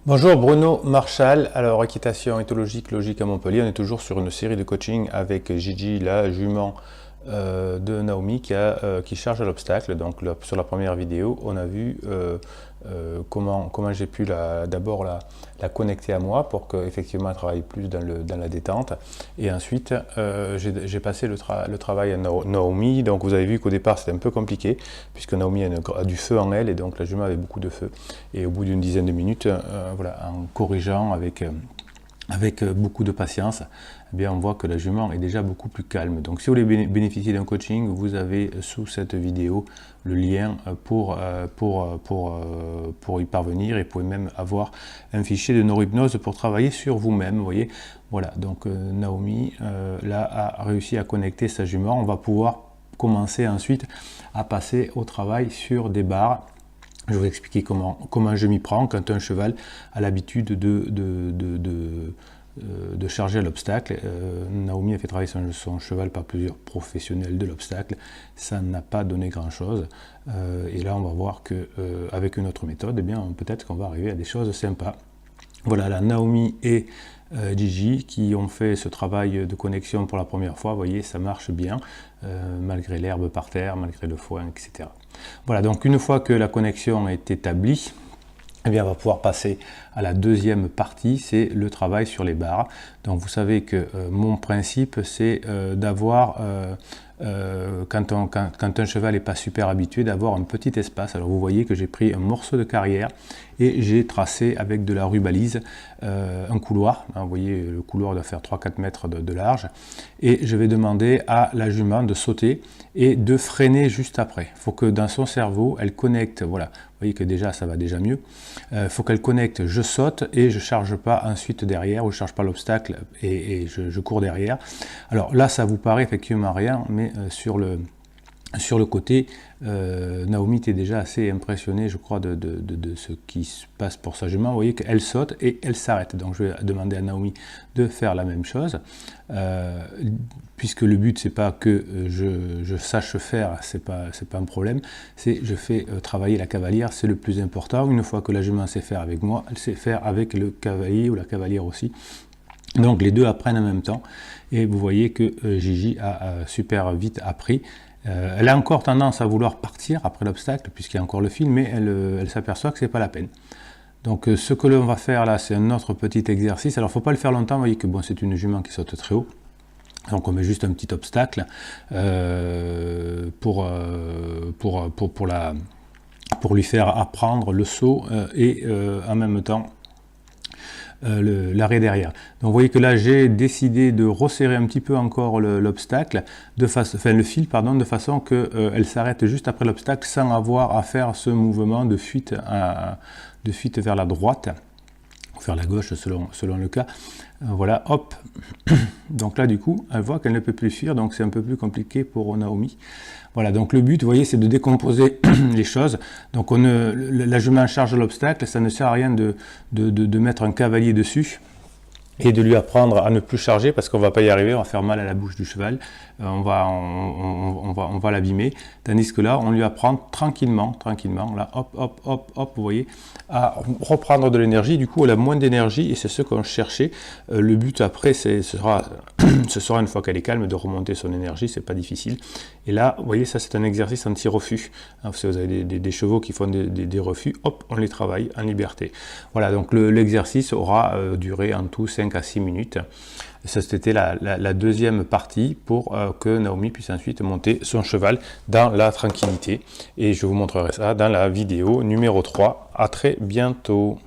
Bonjour Bruno Marchal, alors équitation éthologique logique à Montpellier, on est toujours sur une série de coaching avec Gigi, la jument de Naomi qui charge l'obstacle. Donc sur la première vidéo, on a vu comment j'ai pu d'abord la connecter à moi pour qu'effectivement elle travaille plus dans la détente. Et ensuite, j'ai passé le travail à Naomi. Donc vous avez vu qu'au départ c'était un peu compliqué, puisque Naomi a du feu en elle, et donc la jument avait beaucoup de feu. Et au bout d'une dizaine de minutes, voilà, en corrigeant avec beaucoup de patience, eh bien on voit que la jument est déjà beaucoup plus calme. Donc si vous voulez bénéficier d'un coaching, vous avez sous cette vidéo le lien pour y parvenir, et vous pouvez même avoir un fichier de neurohypnose pour travailler sur vous-même. Vous voyez, voilà, donc Naomi là a réussi à connecter sa jument. On va pouvoir commencer ensuite à passer au travail sur des barres. Je vais vous expliquer comment je m'y prends quand un cheval a l'habitude de charger à l'obstacle. Naomi a fait travailler son cheval par plusieurs professionnels de l'obstacle. Ça n'a pas donné grand-chose. Et là, on va voir qu'avec une autre méthode, eh bien, peut-être qu'on va arriver à des choses sympas. Voilà, là, Naomi et Gigi qui ont fait ce travail de connexion pour la première fois. Vous voyez, ça marche bien, malgré l'herbe par terre, malgré le foin, etc. Voilà, donc une fois que la connexion est établie, eh bien, on va pouvoir passer à la deuxième partie, c'est le travail sur les barres. Donc vous savez que mon principe, c'est d'avoir, quand un cheval n'est pas super habitué, d'avoir un petit espace. Alors vous voyez que j'ai pris un morceau de carrière et j'ai tracé avec de la rubalise un couloir. Vous voyez, le couloir doit faire 3-4 mètres de large. Et je vais demander à la jument de sauter et de freiner juste après. Il faut que dans son cerveau, elle connecte, voilà, vous voyez que déjà ça va déjà mieux. Il faut qu'elle connecte, je saute et je ne charge pas ensuite derrière, ou je ne charge pas l'obstacle et je cours derrière. Alors là, ça vous paraît effectivement rien, mais sur le côté, Naomi était déjà assez impressionnée, je crois, de ce qui se passe pour sa jument. Vous voyez qu'elle saute et elle s'arrête. Donc je vais demander à Naomi de faire la même chose, puisque le but c'est pas que je sache faire, c'est pas un problème, c'est je fais travailler la cavalière, c'est le plus important. Une fois que la jument sait faire avec moi, elle sait faire avec le cavalier ou la cavalière aussi. Donc les deux apprennent en même temps, et vous voyez que Gigi a super vite appris. Elle a encore tendance à vouloir partir après l'obstacle, puisqu'il y a encore le fil, mais elle s'aperçoit que c'est pas la peine. Donc ce que l'on va faire là, c'est un autre petit exercice. Alors il ne faut pas le faire longtemps, vous voyez que bon, c'est une jument qui saute très haut. Donc on met juste un petit obstacle pour lui faire apprendre le saut et en même temps l'arrêt derrière. Donc vous voyez que là j'ai décidé de resserrer un petit peu encore l'obstacle, le fil, pardon, de façon qu'elle s'arrête juste après l'obstacle sans avoir à faire ce mouvement de fuite vers la droite, ou vers la gauche selon le cas. Voilà, hop. Donc là du coup elle voit qu'elle ne peut plus fuir, donc c'est un peu plus compliqué pour Naomi. Voilà, donc le but, vous voyez, c'est de décomposer les choses. Donc la jument charge l'obstacle, ça ne sert à rien de mettre un cavalier dessus et de lui apprendre à ne plus charger, parce qu'on ne va pas y arriver, on va faire mal à la bouche du cheval, on va l'abîmer. Tandis que là, on lui apprend tranquillement, là, hop, hop, hop, hop, vous voyez, à reprendre de l'énergie. Du coup, elle a moins d'énergie, et c'est ce qu'on cherchait. Le but après, ce sera une fois qu'elle est calme, de remonter son énergie, c'est pas difficile. Et là, vous voyez, ça c'est un exercice anti-refus. Si vous avez des chevaux qui font des refus, hop, on les travaille en liberté. Voilà, donc l'exercice aura duré en tout 5 à 6 minutes. Ça, c'était la deuxième partie pour que Naomi puisse ensuite monter son cheval dans la tranquillité. Et je vous montrerai ça dans la vidéo numéro 3. À très bientôt.